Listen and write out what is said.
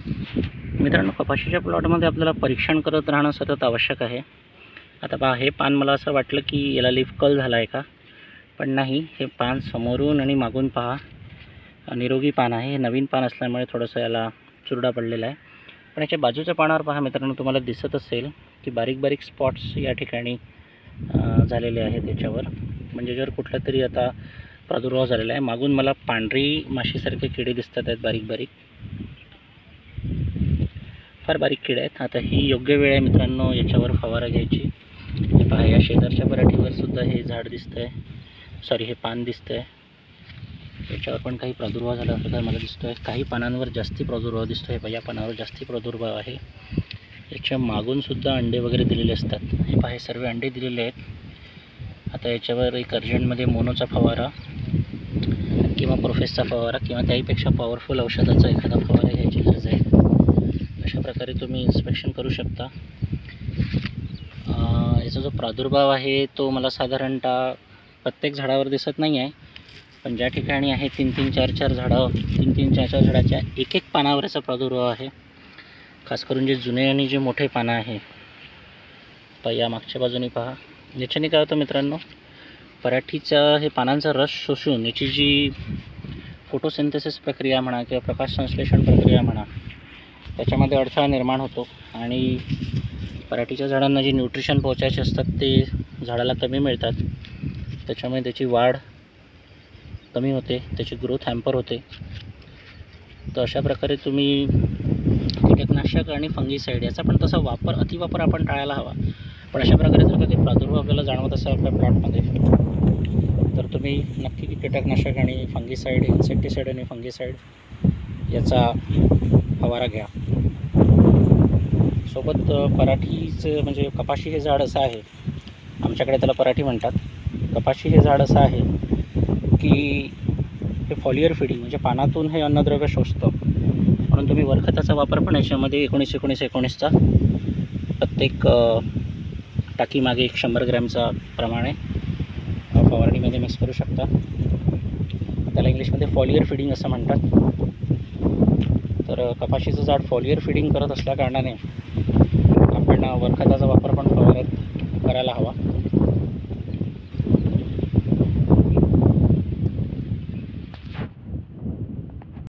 मित्रांनो, कपाशीच्या प्लॉटमध्ये आपल्याला परीक्षण करत राहणं सतत आवश्यक आहे. आता पहा, हे पान मला असं वाटलं की याला लीफ कर्ल झाला आहे का, पण नाही. हे पान समोरून आणि मागून पहा निरोगी पान आहे. हे नवीन पान असल्यामुळे थोडंसं याला चुरडा पडलेला आहे. पण याच्या बाजूच्या पानावर पहा मित्रांनो, तुम्हाला दिसत असेल की बारीक बारीक स्पॉट्स या ठिकाणी झालेले आहेत याच्यावर. म्हणजे जर कुठला तरी आता प्रादुर्भाव झालेला आहे. मागून मला पांढरी माशीसारखे किडे दिसतात आहेत, बारीक बारीक, फार बारीक किडे आहेत. आता ही योग्य वेळ आहे मित्रांनो याच्यावर फवारा घ्यायची. हे पहा, या शेजारच्या पराठीवर सुद्धा हे झाड दिसतं आहे, सॉरी हे पान दिसतं आहे. याच्यावर पण काही प्रादुर्भाव झाला असं मला दिसतो आहे. काही पानांवर जास्ती प्रादुर्भाव दिसतो आहे. या पानावर जास्ती प्रादुर्भाव आहे. याच्या मागून सुद्धा अंडे वगैरे दिलेले असतात. हे पहा, हे सर्व अंडे दिलेले आहेत. आता याच्यावर एक अर्जंटमध्ये मोनोचा फवारा किंवा प्रोफेसचा फवारा किंवा त्याहीपेक्षा पॉवरफुल औषधाचा एखादा फवारा घ्यायची गरज आहे. अशा प्रकारे तुम्ही इन्स्पेक्शन करू शकता. याचा जो प्रादुर्भाव आहे तो मला साधारणतः प्रत्येक झाडावर दिसत नाही आहे, पण ज्या ठिकाणी आहे 3-3, 4-4 झाडं, 3-3, 4-4 झाडाच्या एक पानावर याचा प्रादुर्भाव आहे. खास करून जे जुने आणि जे मोठे पानं आहे, या मागच्या बाजूने पहा. याच्याने काय होतं मित्रांनो, पराठीचा हे पानांचा रस शोषून याची जी फोटोसिंथेसिस प्रक्रिया म्हणा किंवा प्रकाश संश्लेषण प्रक्रिया म्हणा, त्याच्यामध्ये अडथळा निर्माण होतो आणि पराठीच्या झाडांना जे न्यूट्रिशन पोहोचायचे असतात ते झाडाला कमी मिळतात. त्याच्यामुळे त्याची वाढ कमी होते, त्याची ग्रोथ हॅम्पर होते. तर अशा प्रकारे तुम्ही कीटकनाशक आणि फंगीसाईड याचा पण तसा अतिवापर आपण टाळायला हवा. पण अशा प्रकारे जर कधी प्रादुर्भाव आपल्याला जाणवत असेल आपल्या प्लॉटमध्ये, तर तुम्ही नक्की कीटकनाशक आणि फंगीसाईड, इन्सेक्टिसाईड आणि फंगीसाईड याचा फवारा घ्या. सोबत पराठीचं म्हणजे कपाशी हे झाड असं आहे, आमच्याकडे त्याला पराठी म्हणतात. कपाशी हे झाड असं आहे की हे फॉलियर फीडिंग म्हणजे पानातून हे अन्नद्रव्य शोषतं. म्हणून तुम्ही वरखताचा वापर पण याच्यामध्ये 19-19-19चा प्रत्येक टाकीमागे 100 ग्रॅमचा प्रमाणे फवारणीमध्ये मिक्स करू शकता. त्याला इंग्लिशमध्ये फॉलियर फीडिंग असं म्हणतात. तर कपाशीचं झाड फॉलियर फीडिंग करत असल्याकारणाने आपण वरखताचा वापर पण फवाऱ्यात करायला हवा.